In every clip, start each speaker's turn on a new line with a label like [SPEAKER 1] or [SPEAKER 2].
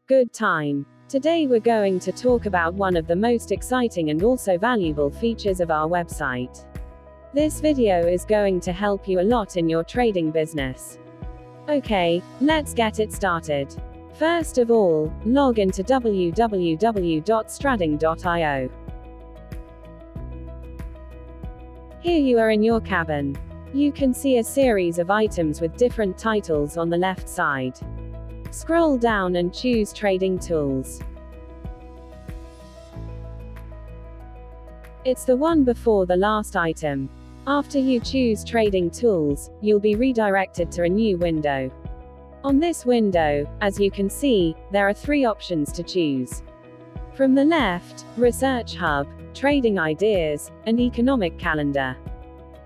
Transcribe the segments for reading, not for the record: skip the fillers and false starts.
[SPEAKER 1] Good time. Today we're going to talk about one of the most exciting and also valuable features of our website. This video is going to help you a lot in your trading business. Okay, let's get it started. First of all, log into www.trading.io. Here you are in your cabin. You can see a series of items with different titles on the left side. Scroll down and choose Trading Tools. It's the one before the last item. After you choose Trading Tools, you'll be redirected to a new window. On this window, as you can see, there are three options to choose. From the left, Research Hub, Trading Ideas, and Economic Calendar.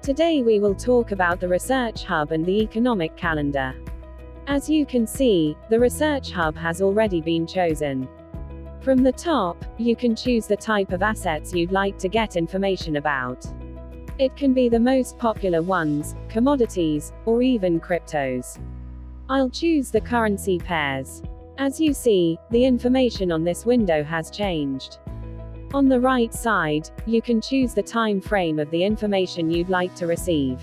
[SPEAKER 1] Today we will talk about the Research Hub and the Economic Calendar. As you can see, the Research Hub has already been chosen. From the top, you can choose the type of assets you'd like to get information about. It can be the most popular ones, commodities, or even cryptos. I'll choose the currency pairs. As you see, the information on this window has changed. On the right side, you can choose the time frame of the information you'd like to receive.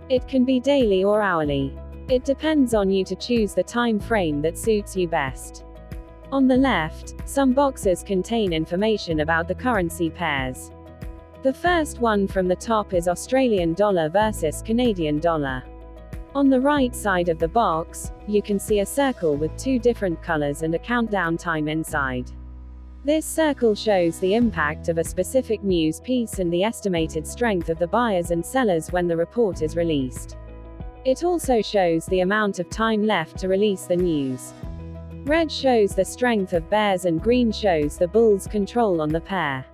[SPEAKER 1] It can be daily or hourly. It depends on you to choose the time frame that suits you best. On the left, some boxes contain information about the currency pairs. The first one from the top is Australian dollar versus Canadian dollar. On the right side of the box, you can see a circle with two different colors and a countdown time inside. This circle shows the impact of a specific news piece and the estimated strength of the buyers and sellers when the report is released. It also shows the amount of time left to release the news. Red shows the strength of bears and green shows the bulls' control on the pair.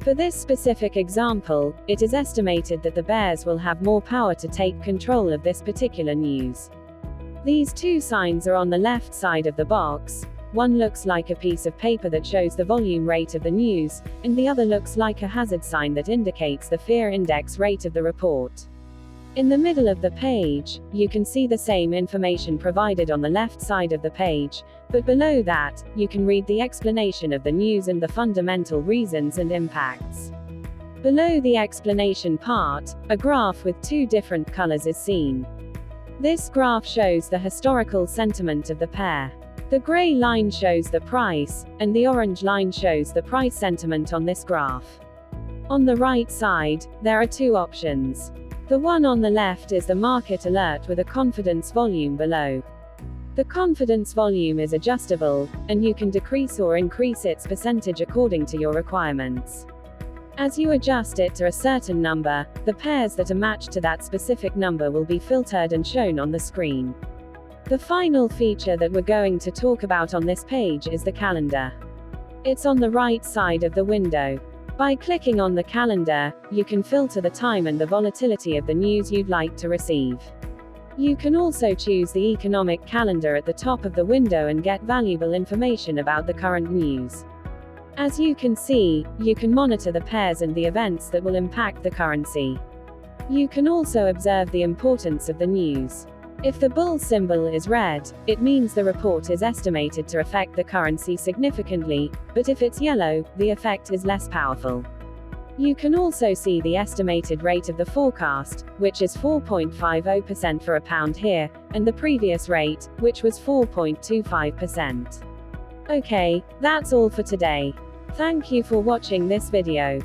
[SPEAKER 1] For this specific example, it is estimated that the bears will have more power to take control of this particular news. These two signs are on the left side of the box. One looks like a piece of paper that shows the volume rate of the news, and the other looks like a hazard sign that indicates the fear index rate of the report. In the middle of the page, you can see the same information provided on the left side of the page, but below that, you can read the explanation of the news and the fundamental reasons and impacts. Below the explanation part, a graph with two different colors is seen. This graph shows the historical sentiment of the pair. The gray line shows the price, and the orange line shows the price sentiment on this graph. On the right side, there are two options. The one on the left is the market alert with a confidence volume below. The confidence volume is adjustable, and you can decrease or increase its percentage according to your requirements. As you adjust it to a certain number, the pairs that are matched to that specific number will be filtered and shown on the screen. The final feature that we're going to talk about on this page is the calendar. It's on the right side of the window. By clicking on the calendar, you can filter the time and the volatility of the news you'd like to receive. You can also choose the economic calendar at the top of the window and get valuable information about the current news. As you can see, you can monitor the pairs and the events that will impact the currency. You can also observe the importance of the news. If the bull symbol is red, it means the report is estimated to affect the currency significantly, but if it's yellow, the effect is less powerful. You can also see the estimated rate of the forecast, which is 4.50% for a pound here, and the previous rate, which was 4.25%. Okay, that's all for today. Thank you for watching this video.